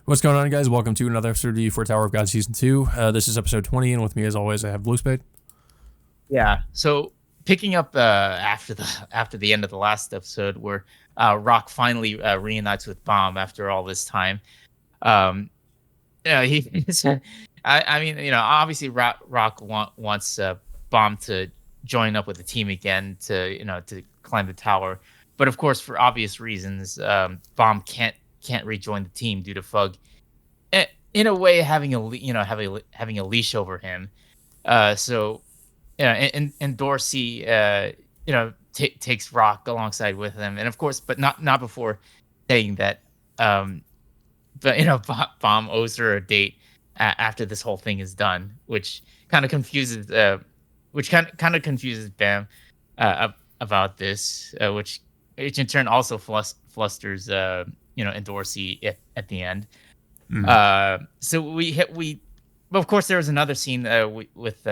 What's going on, guys? Welcome to another episode of the For Tower of God Season 2. This is episode 20, and with me, as always, I have Blue Spade. Yeah. So picking up after the end of the last episode, where Rock finally reunites with Bomb after all this time. Um, he's, I mean, obviously Rock wants Bomb to join up with the team again to climb the tower, but of course, for obvious reasons, Bomb can't rejoin the team due to Fug, in a way, having having a leash over him. So yeah, and Dorsey, takes Rock alongside with him, and of course, but not before saying that, but Bomb owes her a date after this whole thing is done, which kind of confuses, Bam about this, which in turn also flusters, and Dorsey at the end. So but of course, there was another scene with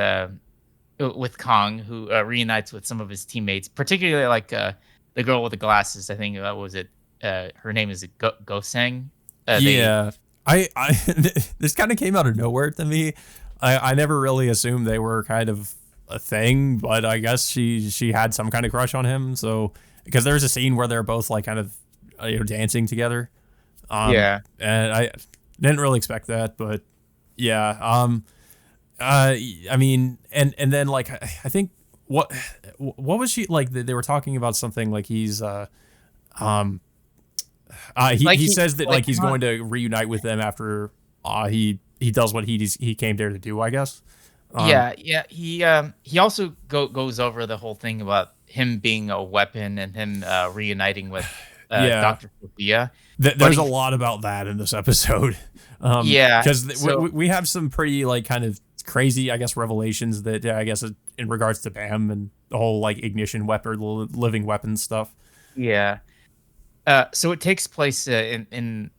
Kong, who reunites with some of his teammates, particularly like the girl with the glasses. I think was it her name is Gosang. Yeah, I this kind of came out of nowhere to me. I never really assumed they were kind of a thing, but I guess she had some kind of crush on him. So because there's a scene where they're both like kind of dancing together. Yeah, and I didn't really expect that, but yeah. I mean, and then like I think what was she like? They were talking about something like he says that like he's going to reunite with them after he does what he came there to do, I guess. Yeah. He also goes over the whole thing about him being a weapon and him reuniting with Dr. Sophia. There's a lot about that in this episode. Yeah, because we have some pretty like kind of crazy, I guess, revelations that I guess in regards to Bam and the whole like ignition weapon, living weapon stuff. Yeah. So it takes place in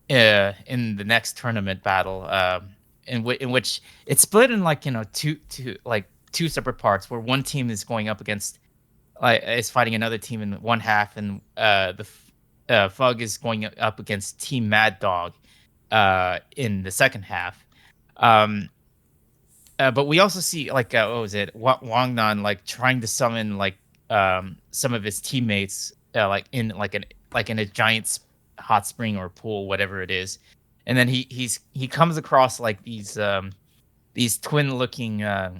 the next tournament battle, in which it's split in like two separate parts, where one team is going up against is fighting another team in one half, and the Fug is going up against Team Mad Dog in the second half. But we also see like what was it, Wang Nan like trying to summon like some of his teammates like in a giant hot spring or pool, whatever it is, and then he comes across like these twin looking, I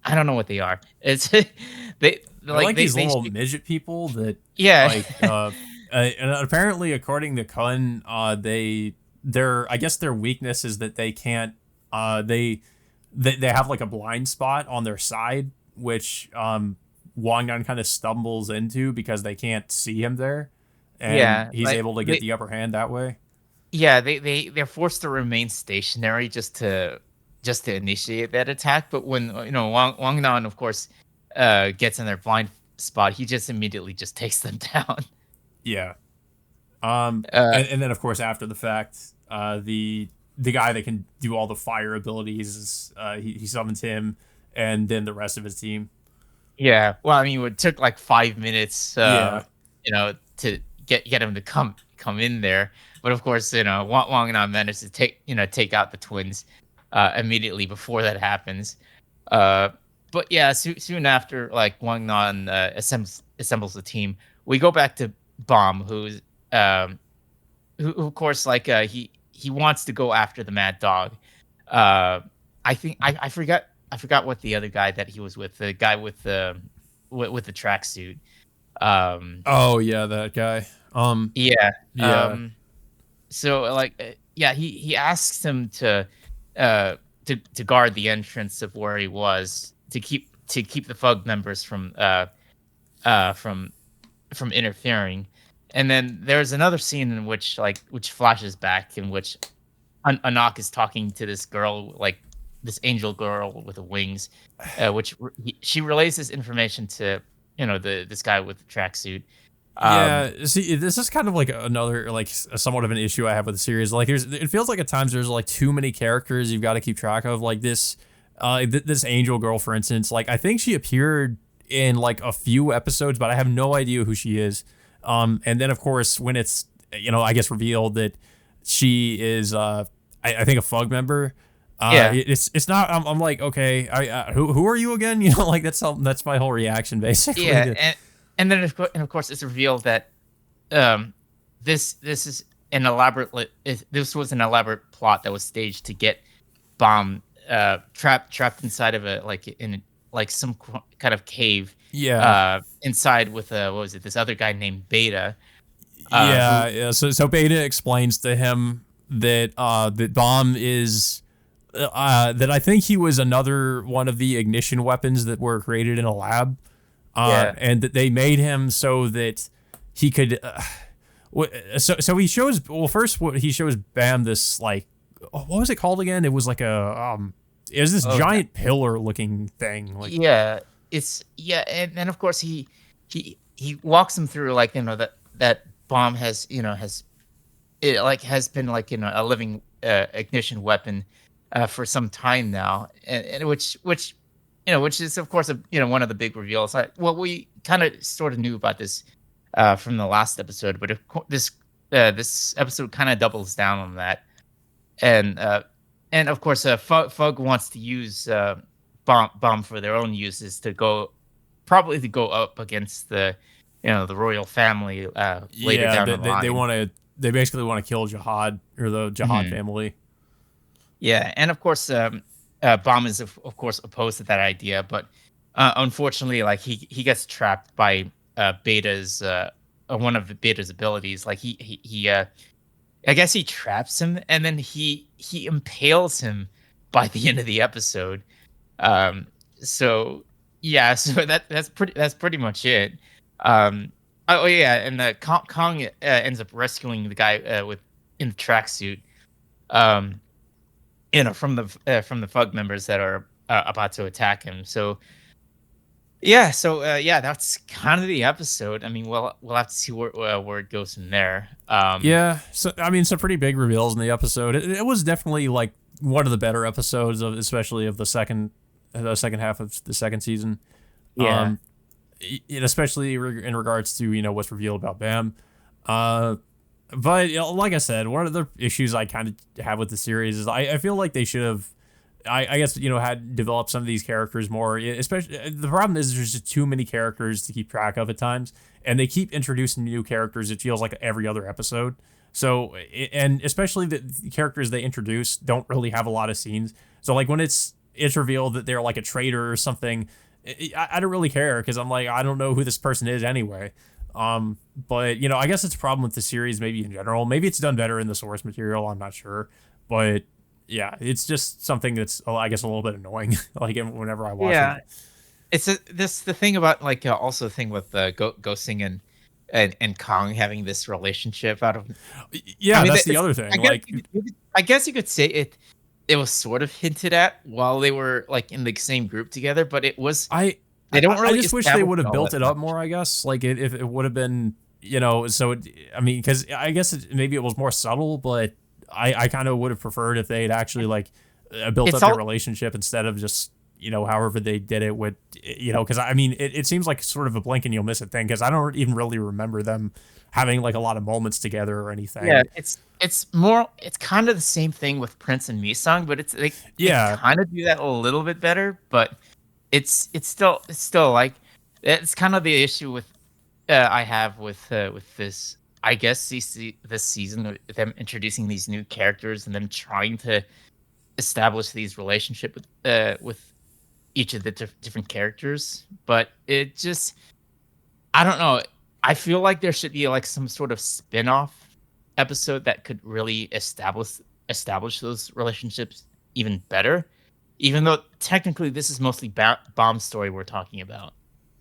don't know what they are. It's they like these little midget people that like and apparently according to Kun, their I guess their weakness is that they can't they have like a blind spot on their side, which Wang Nan kind of stumbles into because they can't see him there, and he's able to get the upper hand that way. Yeah, they're forced to remain stationary just to initiate that attack. But when Wang Nan, of course, gets in their blind spot, he just immediately just takes them down. Yeah. And then of course after the fact, the guy that can do all the fire abilities, he summons him, and then the rest of his team. Yeah, well, I mean, it took like 5 minutes, to get him to come in there. But of course, Wang Nan managed to take out the twins immediately before that happens. But yeah, soon after, like Wang Nan assembles the team, we go back to Bomb, who of course like he wants to go after the Mad Dog. I think I forgot what the other guy that he was with, the guy with the tracksuit. Oh yeah, that guy. Yeah. So like he asks him to guard the entrance of where he was, to keep the Fug members from interfering. And then there's another scene in which flashes back, in which Anak is talking to this girl, like this angel girl with the wings, which she relays this information to this guy with the tracksuit. See, this is kind of like another like somewhat of an issue I have with the series. Like, it feels like at times there's like too many characters you've got to keep track of. Like this angel girl, for instance. Like I think she appeared in like a few episodes, but I have no idea who she is. And then of course when it's I guess revealed that she is I think a Fug member. Yeah. It's not. I'm like, okay, who are you again? You know, like that's my whole reaction basically. Yeah, and then of course it's revealed that um this is an this was an elaborate plot that was staged to get Bomb trapped inside of a like some kind of cave Yeah, inside with what was it, this other guy named Beta, who yeah. So Beta explains to him that that Bomb is that I think he was another one of the ignition weapons that were created in a lab, yeah. and that they made him so that he could. So he shows, well, first what he shows Bam this, like, what was it called again? It was like it was this Oh, giant pillar looking thing, like, yeah, it's yeah, and then of course he walks him through, like, that Bomb has, has it like has been, like, a living ignition weapon for some time now, and which is of course one of the big reveals. Well, we kind of sort of knew about this from the last episode, but this episode kind of doubles down on that, and of course Fug wants to use Bomb for their own uses, probably to go up against the royal family later yeah, down the line. they basically want to kill Jihad, or the Jihad Mhm. family. Yeah, and of course, Bomb is of course opposed to that idea, but unfortunately, like, he gets trapped by Beta's one of the Beta's abilities. Like, I guess he traps him, and then he impales him by the end of the episode. So yeah, so that's pretty much it. Oh yeah, and Kong ends up rescuing the guy with in the tracksuit. Um, from the Fug members that are about to attack him. So yeah, yeah, that's kind of the episode. I mean, we'll have to see where it goes from there. Yeah, so I mean, some pretty big reveals in the episode. It was definitely like one of the better episodes of, especially of the second half of the second season. Yeah, Especially in regards to what's revealed about Bam. But like I said, one of the issues I kind of have with the series is I feel like they should have, I guess, had developed some of these characters more. Especially, the problem is there's just too many characters to keep track of at times, and they keep introducing new characters. It feels like every other episode. So, and especially the characters they introduce don't really have a lot of scenes. So, like, when it's revealed that they're like a traitor or something, I don't really care, because I'm like, I don't know who this person is anyway. But I guess it's a problem with the series, maybe in general. Maybe it's done better in the source material. I'm not sure, but yeah, it's just something that's, I guess, a little bit annoying. Like, whenever I watch yeah. it. It's the thing about, like, also the thing with Ghosting and Kong having this relationship out of. I Yeah, mean, that's the other thing. Like, I guess you could say it was sort of hinted at while they were, like, in the same group together, but it was they don't I really just wish they establish would it have all built that it up much. more. I guess, like, if it would have been, so I mean, because I guess maybe it was more subtle, but I kind of would have preferred if they had actually, like, built It's up their all relationship instead of just however they did it with, because I mean, it seems like sort of a blink and you'll miss it thing, because I don't even really remember them having, like, a lot of moments together or yeah, anything. it's kind of the same thing with Prince and Misang, but it's like they Yeah, kind of do that a little bit better, but it's still like it's kind of the issue with I have with this. I guess this season, them introducing these new characters and them trying to establish these relationship with each of the different characters, but it just, I don't know. I feel like there should be, like, some sort of spin-off episode that could really establish those relationships even better. Even though technically this is mostly Bomb's story we're talking about.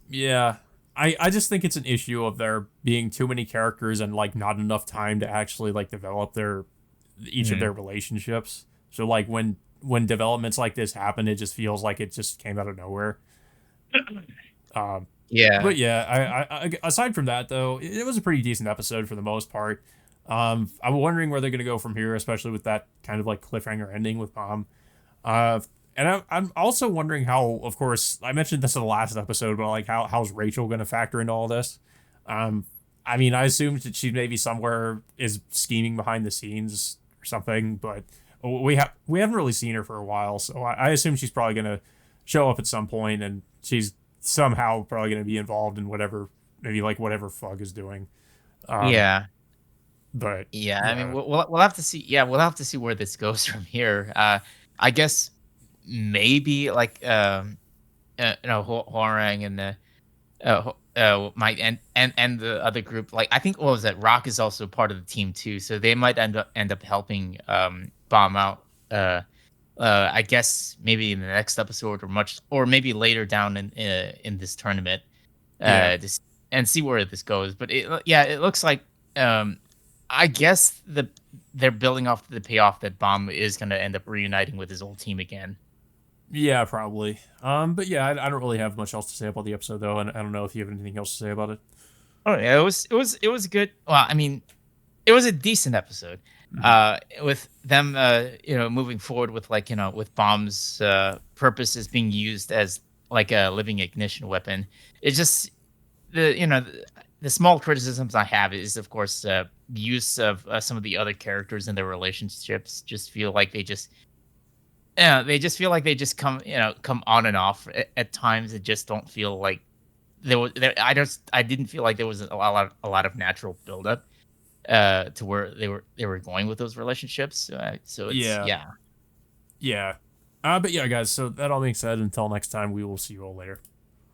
yeah. I just think it's an issue of there being too many characters and, like, not enough time to actually, like, develop each of Mhm. their relationships. So, like, when developments like this happen, it just feels like it just came out of nowhere. Um, Yeah. but yeah, aside from that, though, it was a pretty decent episode for the most part. I'm wondering where they're gonna go from here, especially with that kind of, like, cliffhanger ending with Mom. Uh, and I'm also wondering how, of course, I mentioned this in the last episode, but, like, how's Rachel going to factor into all this? Um, I mean, I assumed that she maybe somewhere is scheming behind the scenes or something, but we haven't really seen her for a while, so I assume she's probably gonna show up at some point, and she's somehow probably gonna be involved in whatever, maybe like whatever Fug is doing. Um, Yeah. but Yeah, I mean, yeah, we'll have to see. Yeah, we'll have to see where this goes from here. I guess maybe like Horang and the might and the other group. Like I think what was that? Rock is also part of the team too, so they might end up helping Bomb out. I guess maybe in the next episode or maybe later down in this tournament. yeah. Just and see where this goes. But yeah, it looks like um I guess they're building off the payoff that Bomb is going to end up reuniting with his old team again. Yeah, probably. But yeah, I don't really have much else to say about the episode though, and I don't know if you have anything else to say about it. Oh yeah, it was good. Well, I mean, it was a decent episode. Mhm. With them, moving forward with like with Bomb's purposes being used as like a living ignition weapon. It's just the small criticisms I have is of course use of some of the other characters and their relationships. Just feel like they just Yeah, they just feel like they just come on and off at times. It just don't feel like I didn't feel like there was a lot of natural buildup to where they were going with those relationships. So it's Yeah, yeah. yeah. But yeah, guys. So that all being said, until next time, we will see you all later.